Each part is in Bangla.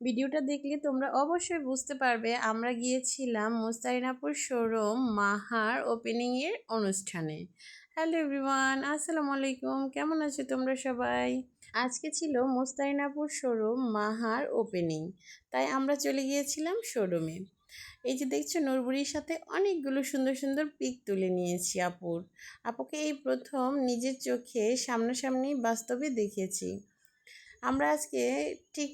ভিডিওটা দেখলে তোমরা অবশ্যই বুঝতে পারবে আমরা গিয়েছিলাম মুস্তারিনাপুর শোরুম মাহার ওপেনিংয়ের অনুষ্ঠানে। হ্যালো এভরিওয়ান, আসসালামু আলাইকুম, কেমন আছো তোমরা সবাই? আজকে ছিল মুস্তারিনাপুর শোরুম মাহার ওপেনিং, তাই আমরা চলে গিয়েছিলাম শোরুমে। এই যে দেখছো নূরবুড়ির সাথে অনেকগুলো সুন্দর সুন্দর পিক তুলে নিয়েছি আপুকে এই প্রথম নিজের চোখে সামনাসামনি বাস্তবে দেখেছি। আমরা আজকে ঠিক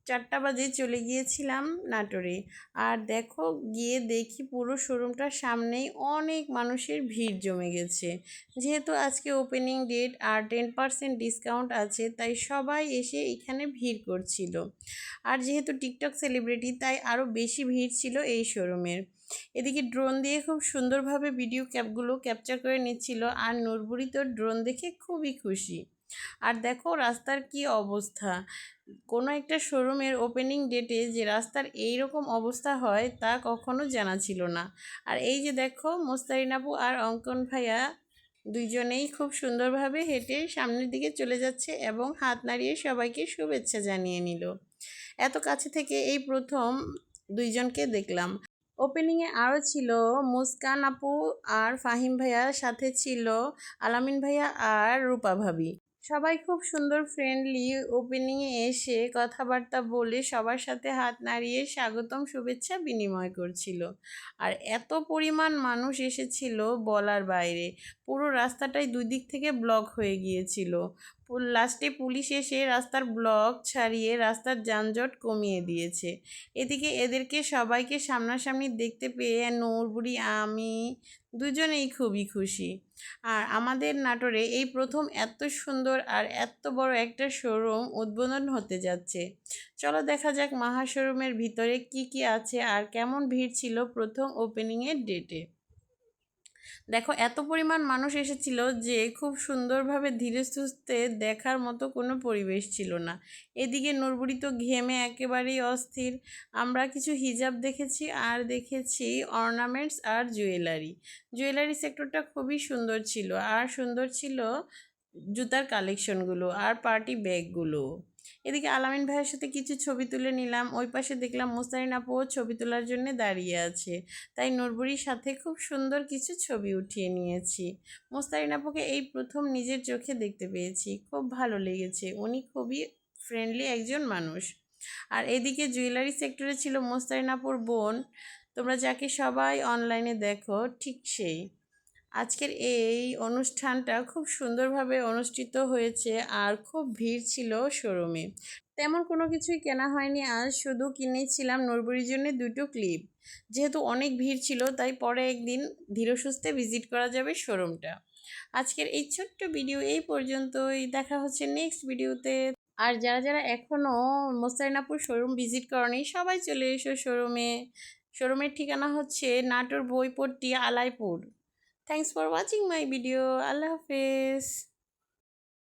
4টা বাজে চলে গিয়েছিলাম নাটোরে। আর দেখো গিয়ে দেখি পুরো শোরুমটার সামনেই অনেক মানুষের ভিড় জমে গেছে। যেহেতু আজকে ওপেনিং ডেট আর 10% ডিসকাউন্ট আছে, তাই সবাই এসে এখানে ভিড় করছিল। আর যেহেতু টিকটক সেলিব্রিটি, তাই আরও বেশি ভিড় ছিল এই শোরুমের। এদিকে ড্রোন দিয়ে খুব সুন্দরভাবে ভিডিও ক্যাপচার করে নিচ্ছিল, আর নূরবুড়ি তো ড্রোন দেখে খুবই খুশি। আর দেখো রাস্তার কি অবস্থা, কোনো একটা শোরুমের ওপেনিং ডেটে যে রাস্তার এই রকম অবস্থা হয় তা কখনো জানা ছিল না। আর এই যে দেখো মোস্তারিন আপু আর অঙ্কন ভাইয়া দুইজনেই খুব সুন্দরভাবে হেঁটে সামনের দিকে চলে যাচ্ছে এবং হাত নাড়িয়ে সবাইকে শুভেচ্ছা জানিয়ে নিল। এত কাছে থেকে এই প্রথম দুইজনকে দেখলাম। ওপেনিংয়ে আরও ছিল মুস্কান আপু আর ফাহিম ভাইয়া, সাথে ছিল আলামিন ভাইয়া আর রূপা ভাবি। সবাই খুব সুন্দর ফ্রেন্ডলি ওপেনিংয়ে এসে কথাবার্তা বলে সবার সাথে হাত নাড়িয়ে স্বাগতম শুভেচ্ছা বিনিময় করছিল। আর এত পরিমাণ মানুষ এসেছিল বলার বাইরে, পুরো রাস্তাটাই দুই দিক থেকে ব্লক হয়ে গিয়েছিল। লাস্টে পুলিশ এসে রাস্তার ব্লক ছাড়িয়ে রাস্তার যানজট কমিয়ে দিয়েছে। এদিকে এদেরকে সবাইকে সামনাসামনি দেখতে পেয়ে নূরবুড়ি আমি দুজনেই খুবই খুশি। আর আমাদের নাটোরে এই প্রথম এত সুন্দর আর এত বড় একটা শোরুম উদ্বোধন হতে যাচ্ছে। চলো দেখা যাক মাহা শোরুমের ভিতরে কি কি আছে আর কেমন ভিড় ছিল প্রথম ওপেনিংয়ের ডেটে। দেখো এত পরিমাণ মানুষ এসেছিল যে খুব সুন্দরভাবে ধীরে সুস্থে দেখার মতো কোনো পরিবেশ ছিল না। এদিকে নূরবুড়ি তো ঘেমে একেবারেই অস্থির। আমরা কিছু হিজাব দেখেছি আর দেখেছি অর্নামেন্টস আর জুয়েলারি সেক্টরটা খুবই সুন্দর ছিল, আর সুন্দর ছিল জুতার কালেকশনগুলো আর পার্টি ব্যাগগুলো। এদিকে আলামিন ভাইয়ের সাথে কিছু ছবি তুলে নিলাম। ওই পাশে দেখলাম মুস্তারিন আপুও ছবি তোলার জন্য দাঁড়িয়ে আছে, তাই নূরবুড়ির সাথে খুব সুন্দর কিছু ছবি উঠিয়ে নিয়েছি। মুস্তারিন আপুকে এই প্রথম নিজের চোখে দেখতে পেয়েছি, খুব ভালো লেগেছে, উনি খুবই ফ্রেন্ডলি একজন মানুষ। আর এদিকে জুয়েলারি সেক্টরে ছিল মুস্তারিন আপুর বোন, তোমরা যাকে সবাই অনলাইনে দেখো, ঠিক সেই। আজকের এই অনুষ্ঠানটা খুব সুন্দরভাবে অনুষ্ঠিত হয়েছে আর খুব ভিড় ছিল শোরুমে। তেমন কোনো কিছুই কেনা হয়নি আজ, শুধু কিনেছিলাম নূরবুড়ির জন্য 2টো ক্লিপ। যেহেতু অনেক ভিড় ছিল, তাই পরে একদিন ধীরে সুস্থে ভিজিট করা যাবে শোরুমটা। আজকের এই ছোট্ট ভিডিও এই পর্যন্তই, দেখা হচ্ছে নেক্সট ভিডিওতে। আর যারা যারা এখনও মোস্তারিনাপুর শোরুম ভিজিট করনি, সবাই চলে এসো শোরুমের ঠিকানা হচ্ছে Natore Boipotti Alaipur. Thanks for watching my video. আল্লাহ হাফেজ।